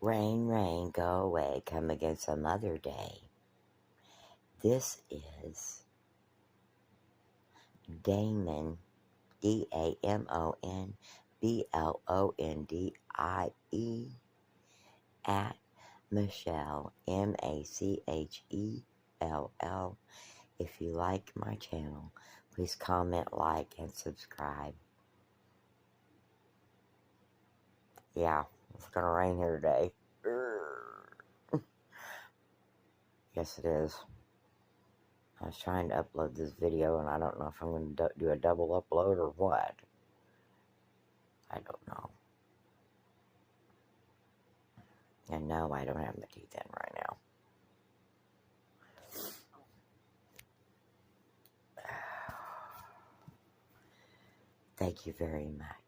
Rain, rain, go away, come again some other day. This is Damon, DAMON BLONDIE at Machelle, MACHELL. If you like my channel, please comment, like, and subscribe. Yeah, it's gonna rain here today. Yes, it is. I was trying to upload this video, and I don't know if I'm going to do a double upload or what. I don't know. And no, I don't have my teeth in right now. Thank you very much.